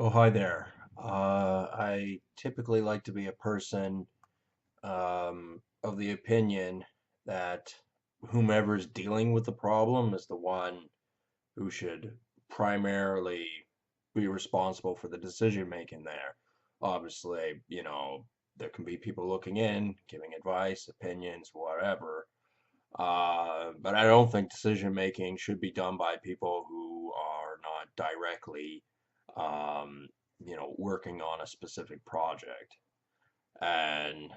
Oh, hi there. I typically like to be a person of the opinion that whomever's dealing with the problem is the one who should primarily be responsible for the decision making there. Obviously, there can be people looking in, giving advice, opinions, whatever. But I don't think decision making should be done by people who are not directly, um, working on a specific project. And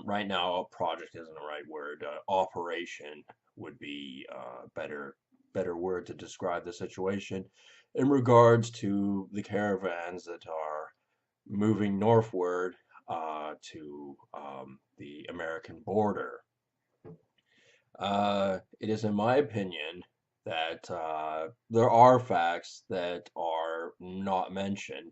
right now, project isn't the right word. Operation would be better word to describe the situation in regards to the caravans that are moving northward to the American border. It is in my opinion that there are facts that are not mentioned,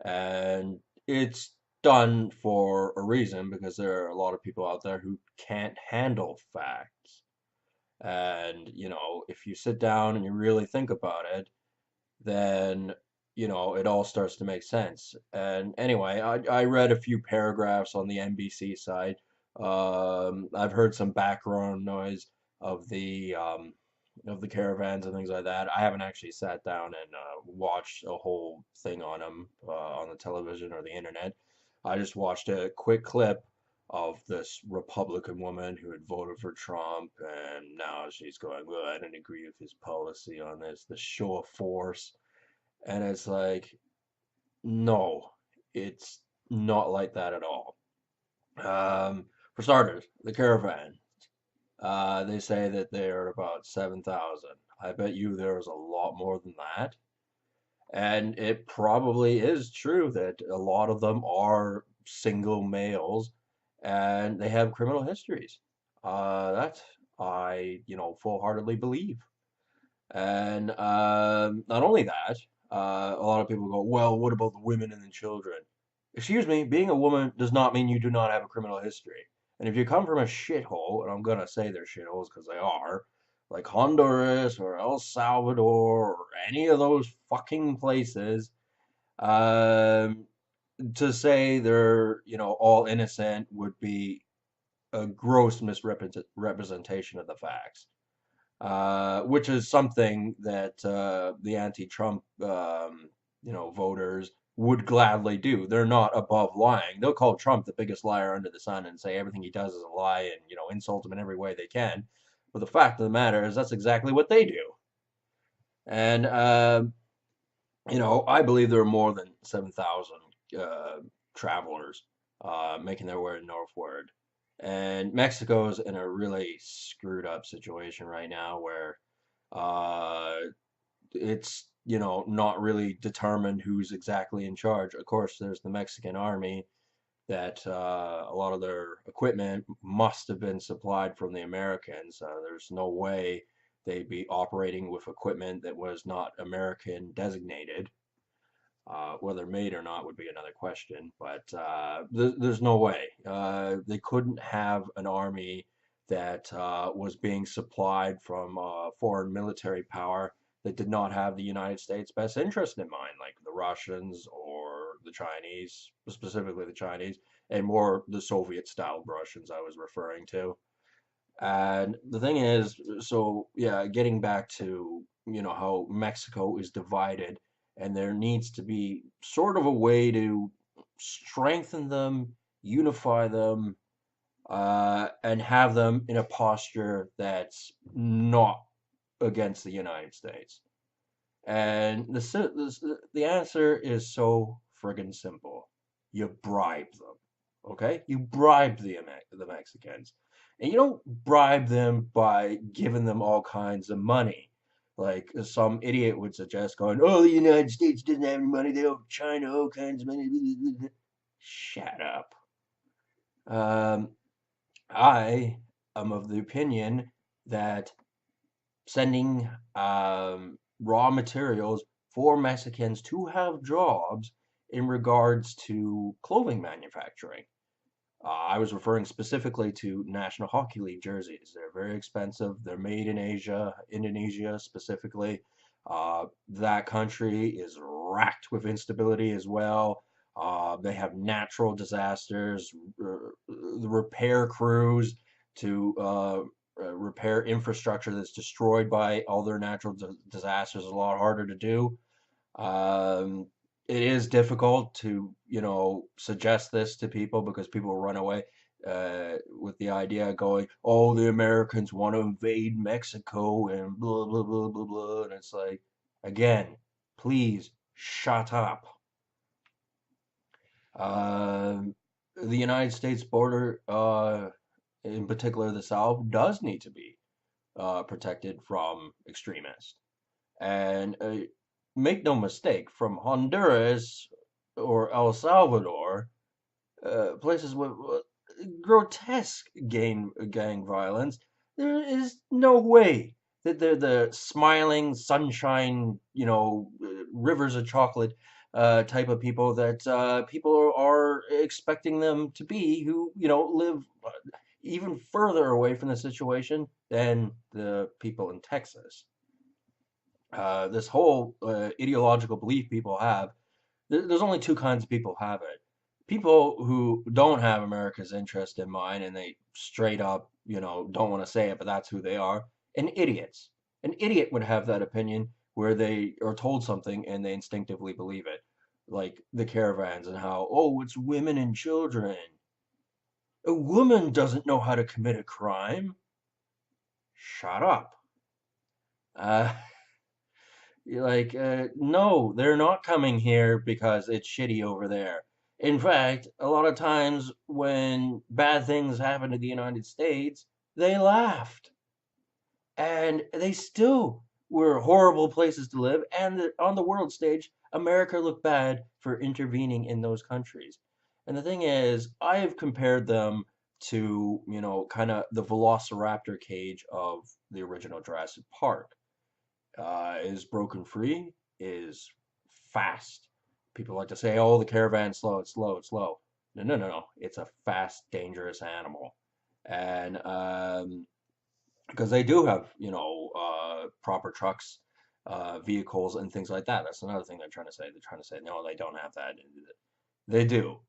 and it's done for a reason because there are a lot of people out there who can't handle facts. And, if you sit down and you really think about it, then, it all starts to make sense. And anyway, I read a few paragraphs on the NBC side. I've heard some background noise of the caravans and things like that. I haven't actually sat down and watched a whole thing on them on the television or the internet. I just watched a quick clip of this Republican woman who had voted for Trump, and now she's going, well, I didn't agree with his policy on this, the show of force. And it's like, no, it's not like that at all. For starters, the Caravan, they say that they're about 7,000. I bet you there's a lot more than that. And it probably is true that a lot of them are single males and they have criminal histories. That I full-heartedly believe. And not only that, a lot of people go, well, what about the women and the children? Excuse me, being a woman does not mean you do not have a criminal history. And if you come from a shithole, and I'm gonna say they're shitholes because they are, like Honduras or El Salvador or any of those fucking places, um, to say they're, all innocent would be a gross misrepresentation of the facts. Which is something that the anti-Trump, voters would gladly do. They're not above lying. They'll call Trump the biggest liar under the sun and say everything he does is a lie and, insult him in every way they can. But the fact of the matter is that's exactly what they do. And, I believe there are more than 7,000 travelers making their way northward. And Mexico's in a really screwed up situation right now where uh, it's, not really determined who's exactly in charge. Of course, there's the Mexican army that a lot of their equipment must have been supplied from the Americans. There's no way they'd be operating with equipment that was not American designated. Whether made or not would be another question, but there's no way. They couldn't have an army that was being supplied from foreign military power that did not have the United States' best interest in mind, like the Russians or the Chinese, specifically the Chinese, and more the Soviet-style Russians I was referring to. And the thing is, so yeah, getting back to, how Mexico is divided, and there needs to be sort of a way to strengthen them, unify them, and have them in a posture that's not against the United States. And the answer is so friggin' simple. You bribe them. Okay? You bribe the Mexicans. And you don't bribe them by giving them all kinds of money. Like some idiot would suggest going, oh, the United States doesn't have any money, they owe China all kinds of money. Shut up. Um, I am of the opinion that sending raw materials for Mexicans to have jobs in regards to clothing manufacturing. I was referring specifically to National Hockey League jerseys. They're very expensive. They're made in Asia, Indonesia specifically. That country is racked with instability as well. They have natural disasters, the repair crews to repair infrastructure that's destroyed by all their natural disasters is a lot harder to do. Um, it is difficult to, suggest this to people because people run away with the idea going, oh, the Americans want to invade Mexico and blah, blah, blah, blah, blah. And it's like, again, please shut up. Um, the United States border, in particular the South, does need to be protected from extremists. And make no mistake, from Honduras or El Salvador, places with grotesque gang violence, there is no way that they're the smiling sunshine, rivers of chocolate type of people that people are expecting them to be, who live even further away from the situation than the people in Texas. This whole ideological belief people have, there's only two kinds of people have it. People who don't have America's interest in mind and they straight up, don't want to say it, but that's who they are. And idiots. An idiot would have that opinion where they are told something and they instinctively believe it. Like the caravans and how, oh, it's women and children. A woman doesn't know how to commit a crime. Shut up. Uh, You're like, no, they're not coming here because it's shitty over there. In fact, a lot of times when bad things happen to the United States, they laughed. And they still were horrible places to live. And on the world stage, America looked bad for intervening in those countries. And the thing is, I've compared them to, kind of the velociraptor cage of the original Jurassic Park. Is broken free, is fast. People like to say, "Oh, the caravan's slow. It's slow. It's slow." No, no, no, no. It's a fast, dangerous animal, and because they do have, proper trucks, vehicles, and things like that. That's another thing they're trying to say. They're trying to say, no, they don't have that. They do.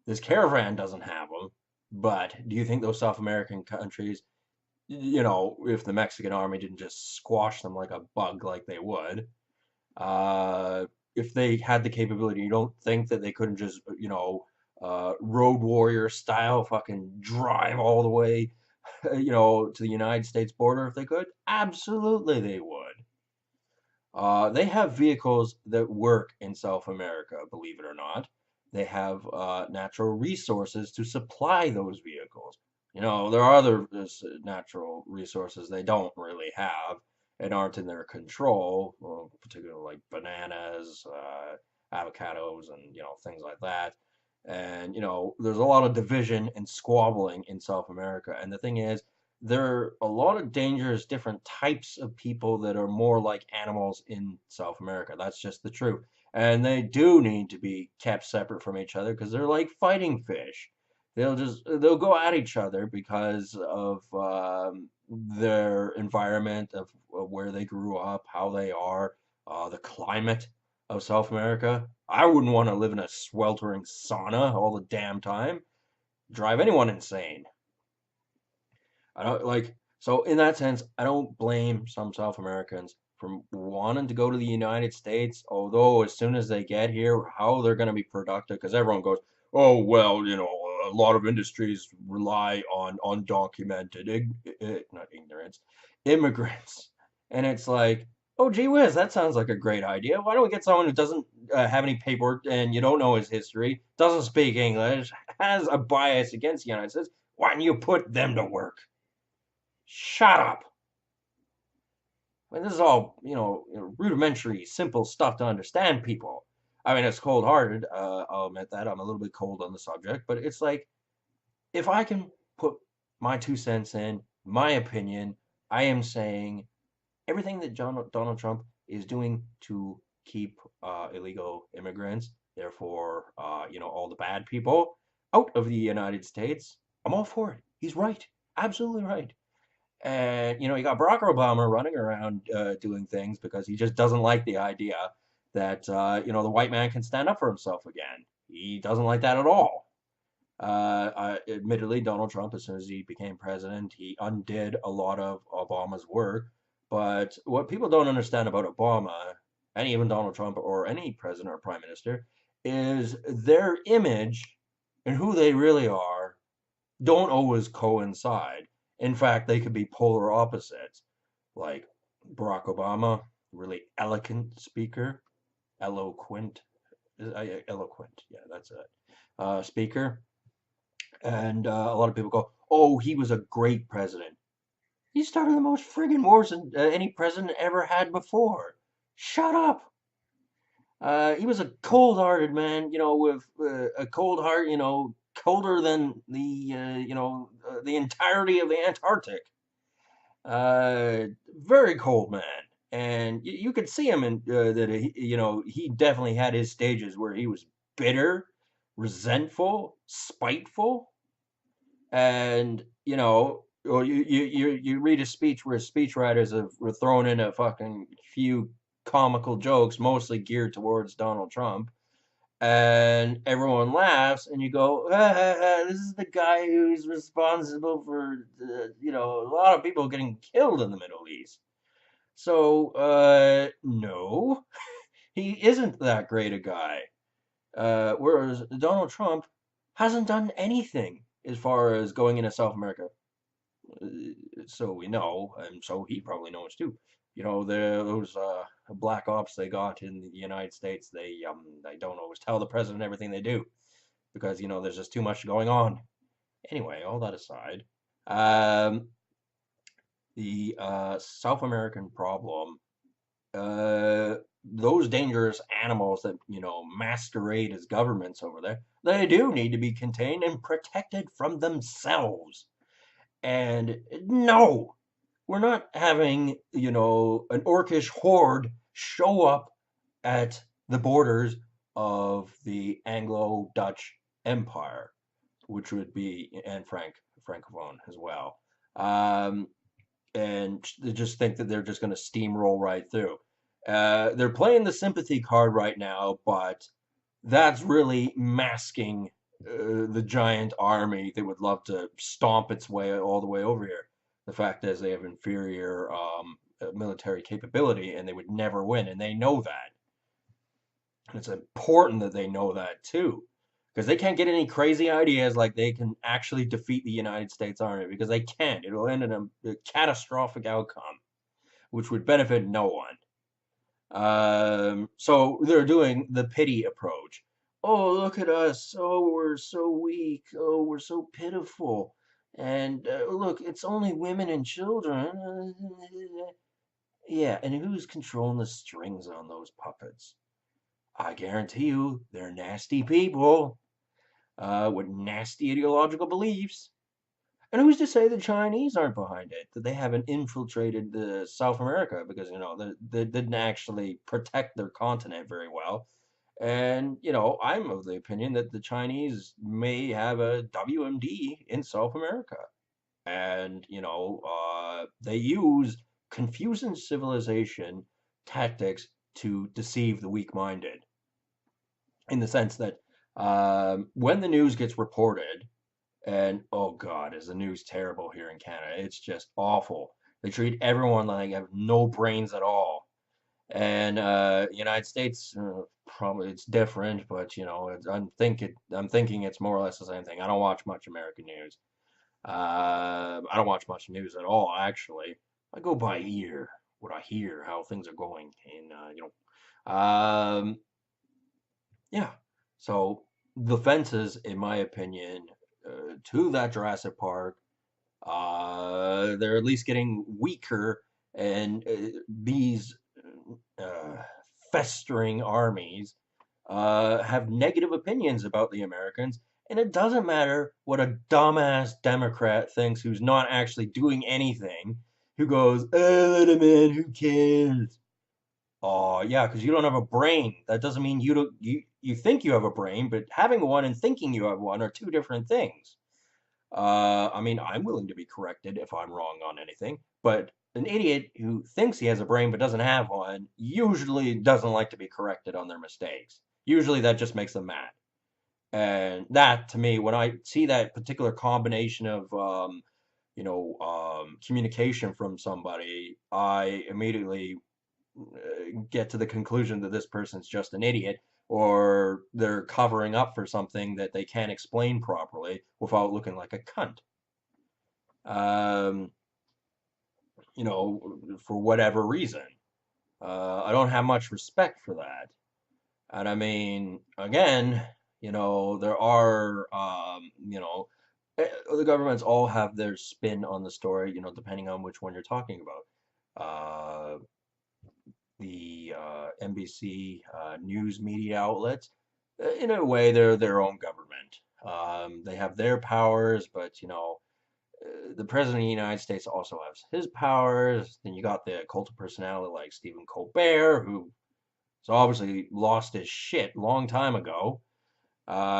This caravan doesn't have them. But do you think those South American countries, if the Mexican army didn't just squash them like a bug like they would, if they had the capability, you don't think that they couldn't just, road warrior style fucking drive all the way, to the United States border if they could? Absolutely they would. They have vehicles that work in South America, believe it or not. They have natural resources to supply those vehicles. There are other natural resources they don't really have and aren't in their control, well, particularly like bananas, avocados, and things like that. And there's a lot of division and squabbling in South America. And the thing is, there are a lot of dangerous different types of people that are more like animals in South America. That's just the truth. And they do need to be kept separate from each other because they're like fighting fish. They'll go at each other because of their environment, of where they grew up, how they are, the climate of South America. I wouldn't want to live in a sweltering sauna all the damn time. Drive anyone insane. I don't like, so in that sense, I don't blame some South Americans from wanting to go to the United States, although as soon as they get here, how they're going to be productive, because everyone goes, oh, well, a lot of industries rely on undocumented, not ignorance, immigrants. And it's like, oh, gee whiz, that sounds like a great idea. Why don't we get someone who doesn't have any paperwork and you don't know his history, doesn't speak English, has a bias against the United States? Why don't you put them to work? Shut up. I mean, this is all, rudimentary, simple stuff to understand people. I mean, it's cold hearted. I'll admit that. I'm a little bit cold on the subject, but it's like, if I can put my 2 cents in, my opinion, I am saying everything that Donald Trump is doing to keep illegal immigrants, therefore, all the bad people out of the United States, I'm all for it. He's right. Absolutely right. And, you got Barack Obama running around doing things because he just doesn't like the idea that, the white man can stand up for himself again. He doesn't like that at all. Admittedly, Donald Trump, as soon as he became president, he undid a lot of Obama's work. But what people don't understand about Obama, and even Donald Trump or any president or prime minister, is their image and who they really are don't always coincide. In fact, they could be polar opposites. Like Barack Obama, really eloquent speaker, eloquent, eloquent, yeah, that's it, speaker. And a lot of people go, "Oh, he was a great president. He started the most friggin' wars than any president ever had before." Shut up. He was a cold-hearted man, with a cold heart, colder than the entirety of the Antarctic. Very cold man, and you could see him in that he definitely had his stages where he was bitter, resentful, spiteful, and or you read a speech where speechwriters were thrown in a fucking few comical jokes, mostly geared towards Donald Trump, and everyone laughs, and you go, this is the guy who's responsible for a lot of people getting killed in the Middle East. So no, he isn't that great a guy. Whereas Donald Trump hasn't done anything as far as going into South America. Uh, so we know, and so he probably knows too. Those black ops they got in the United States, they don't always tell the president everything they do because there's just too much going on. Anyway, all that aside, um, the South American problem, uh, those dangerous animals that masquerade as governments over there, they do need to be contained and protected from themselves. And no, we're not having, an orcish horde show up at the borders of the Anglo-Dutch Empire, which would be, and Francophone as well. Um, and they just think that they're just going to steamroll right through. They're playing the sympathy card right now, but that's really masking the giant army that would love to stomp its way all the way over here. The fact is, they have inferior military capability, and they would never win, and they know that. And it's important that they know that too, because they can't get any crazy ideas like they can actually defeat the United States Army, because they can't. It'll end in a catastrophic outcome, which would benefit no one. So they're doing the pity approach. Oh, look at us. Oh, we're so weak. Oh, we're so pitiful. And look, it's only women and children. Yeah, and who's controlling the strings on those puppets? I guarantee you, they're nasty people with nasty ideological beliefs. And who's to say the Chinese aren't behind it? That they haven't infiltrated the South America because they didn't actually protect their continent very well. And I'm of the opinion that the Chinese may have a WMD in South America, and they use confusing civilization tactics to deceive the weak-minded, in the sense that when the news gets reported, and oh God, is the news terrible here in Canada? It's just awful. They treat everyone like they have no brains at all. And United States, probably it's different, but I'm thinking it's more or less the same thing. I don't watch much American news. I don't watch much news at all, actually. I go by ear, what I hear, how things are going, and yeah. So the fences, in my opinion, to that Jurassic Park, they're at least getting weaker, and these uh, festering armies have negative opinions about the Americans. And it doesn't matter what a dumbass Democrat thinks who's not actually doing anything, who goes, oh, let him in, who cares? Oh, yeah, because you don't have a brain. That doesn't mean you think you have a brain, but having one and thinking you have one are two different things. I mean, I'm willing to be corrected if I'm wrong on anything, but an idiot who thinks he has a brain but doesn't have one usually doesn't like to be corrected on their mistakes. Usually that just makes them mad. And that, to me, when I see that particular combination of, communication from somebody, I immediately get to the conclusion that this person's just an idiot or they're covering up for something that they can't explain properly without looking like a cunt. Um, for whatever reason. I don't have much respect for that. And I mean, again, there are, the governments all have their spin on the story, depending on which one you're talking about. Uh, the NBC news media outlets, in a way, they're their own government. They have their powers, but the president of the United States also has his powers. Then you got the cult of personality like Stephen Colbert, who has obviously lost his shit long time ago.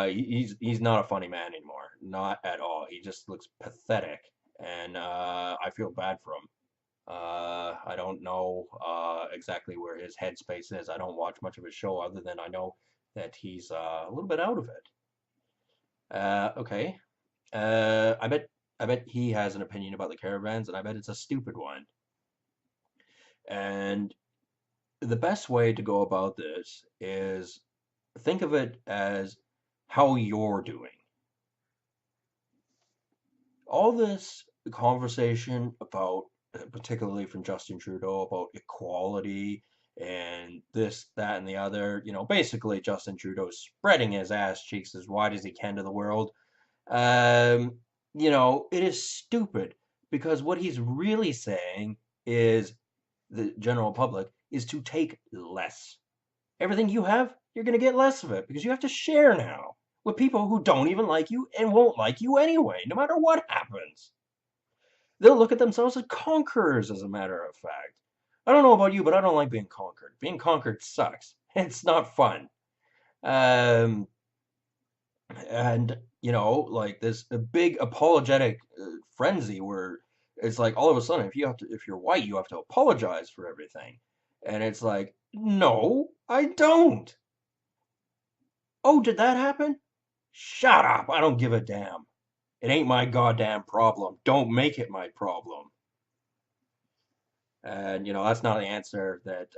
He's not a funny man anymore, not at all. He just looks pathetic, and I feel bad for him. I don't know exactly where his headspace is. I don't watch much of his show other than I know that he's a little bit out of it. Okay. I bet he has an opinion about the caravans, and I bet it's a stupid one. And the best way to go about this is think of it as how you're doing. All this conversation about, particularly from Justin Trudeau, about equality and this, that, and the other, basically Justin Trudeau spreading his ass cheeks as wide as he can to the world. Um, it is stupid because what he's really saying is the general public is to take less. Everything you have, you're going to get less of it because you have to share now with people who don't even like you and won't like you anyway, no matter what happens. They'll look at themselves as conquerors, as a matter of fact. I don't know about you, but I don't like being conquered. Being conquered sucks. It's not fun. Um, and like this a big apologetic frenzy where it's like all of a sudden if you're white you have to apologize for everything, and it's like, no, I don't. Oh, did that happen? Shut up, I don't give a damn. It ain't my goddamn problem. Don't make it my problem. And that's not the answer that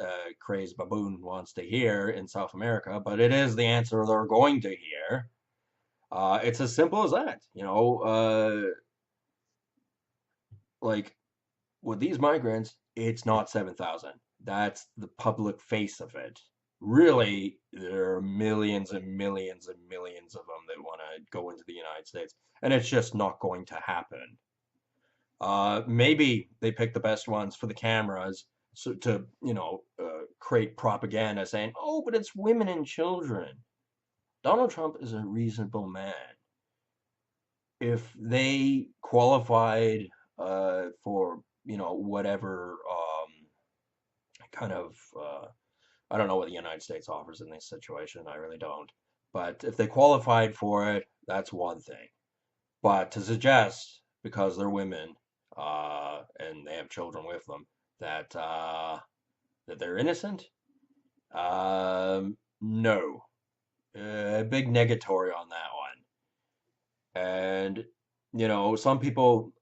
crazed baboon wants to hear in South America, but it is the answer they're going to hear. It's as simple as that. Like with these migrants, it's not 7,000. That's the public face of it. Really, there are millions and millions and millions of them that want to go into the United States, and it's just not going to happen. Maybe they pick the best ones for the cameras so to, create propaganda saying, oh, but it's women and children. Donald Trump is a reasonable man. If they qualified for whatever kind of I don't know what the United States offers in this situation. I really don't. But if they qualified for it, that's one thing. But to suggest because they're women and they have children with them that they're innocent, no, big negatory on that one. And some people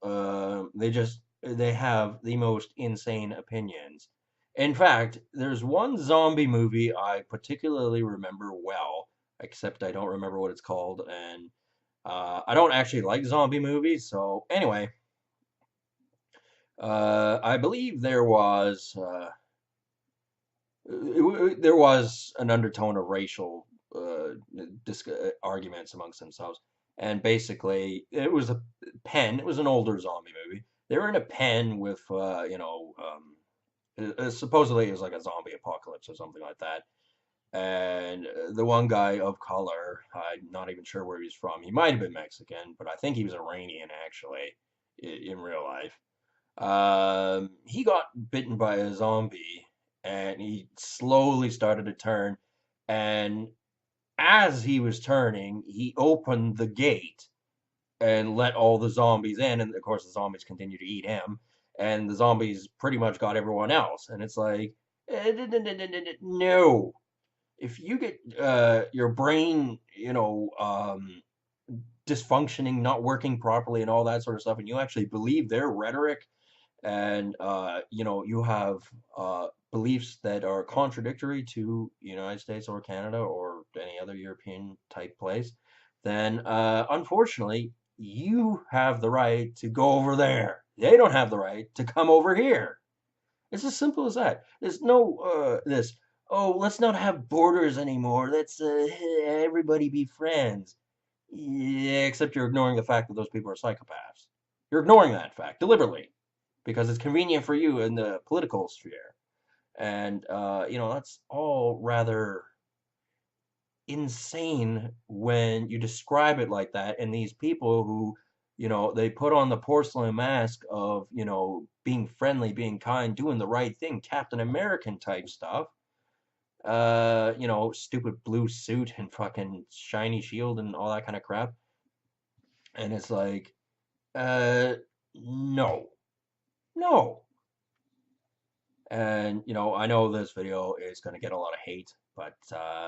they have the most insane opinions. In fact, there's one zombie movie I particularly remember well, except I don't remember what it's called, and I don't actually like zombie movies. So anyway, I believe there was an undertone of racial arguments amongst themselves. And basically, it was a pen. It was an older zombie movie. They were in a pen with, supposedly it was like a zombie apocalypse or something like that. And the one guy of color, I'm not even sure where he's from. He might have been Mexican, but I think he was Iranian actually, in real life. He got bitten by a zombie and he slowly started to turn. And as he was turning, he opened the gate and let all the zombies in, and of course the zombies continue to eat him, and the zombies pretty much got everyone else, and it's like, no. If you get your brain, dysfunctioning, not working properly, and all that sort of stuff, and you actually believe their rhetoric, and you have beliefs that are contradictory to United States or Canada or any other European type place, then unfortunately you have the right to go over there. They don't have the right to come over here. It's as simple as that. There's no this. Oh, let's not have borders anymore. Let's everybody be friends. Yeah, except you're ignoring the fact that those people are psychopaths. You're ignoring that fact deliberately because it's convenient for you in the political sphere. And, that's all rather insane when you describe it like that. And these people who, they put on the porcelain mask of, being friendly, being kind, doing the right thing, Captain American type stuff. Stupid blue suit and fucking shiny shield and all that kind of crap. And it's like, uh, no, no. And, I know this video is going to get a lot of hate, but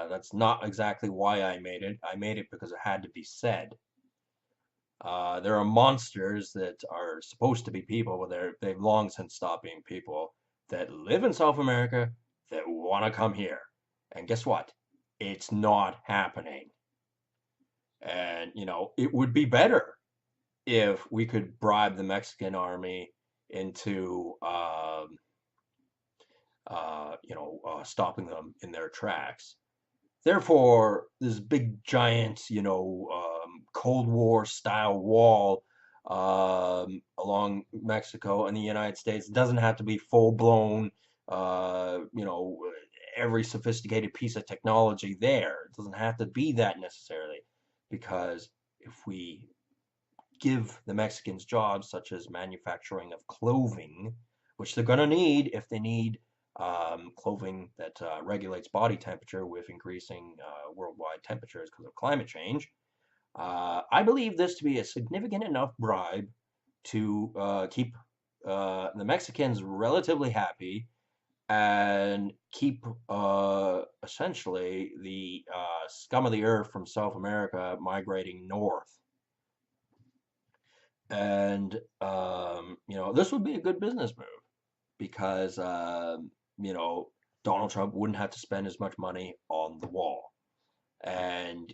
that's not exactly why I made it. I made it because it had to be said. There are monsters that are supposed to be people, but they've long since stopped being people, that live in South America that want to come here. And guess what? It's not happening. And, it would be better if we could bribe the Mexican army into stopping them in their tracks. Therefore, this big giant, Cold War style wall along Mexico and the United States doesn't have to be full blown, every sophisticated piece of technology there. It doesn't have to be that necessarily, because if we give the Mexicans jobs such as manufacturing of clothing, which they're going to need if they need clothing that regulates body temperature with increasing worldwide temperatures because of climate change. I believe this to be a significant enough bribe to keep the Mexicans relatively happy and keep essentially the scum of the earth from South America migrating north. And, this would be a good business move because, you know, Donald Trump wouldn't have to spend as much money on the wall. And,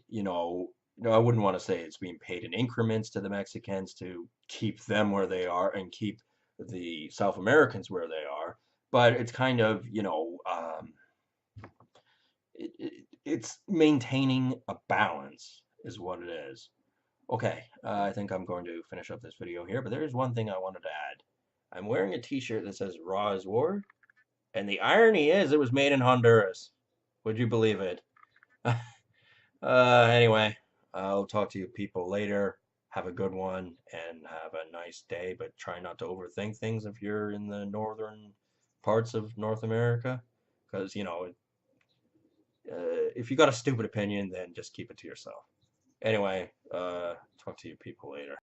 I wouldn't want to say it's being paid in increments to the Mexicans to keep them where they are and keep the South Americans where they are, but it's kind of, it's maintaining a balance is what it is. Okay, I think I'm going to finish up this video here, but there is one thing I wanted to add. I'm wearing a t-shirt that says Raw is War, and the irony is it was made in Honduras. Would you believe it? Anyway, I'll talk to you people later. Have a good one and have a nice day, but try not to overthink things if you're in the northern parts of North America. Because, if you got a stupid opinion, then just keep it to yourself. Anyway, talk to you people later.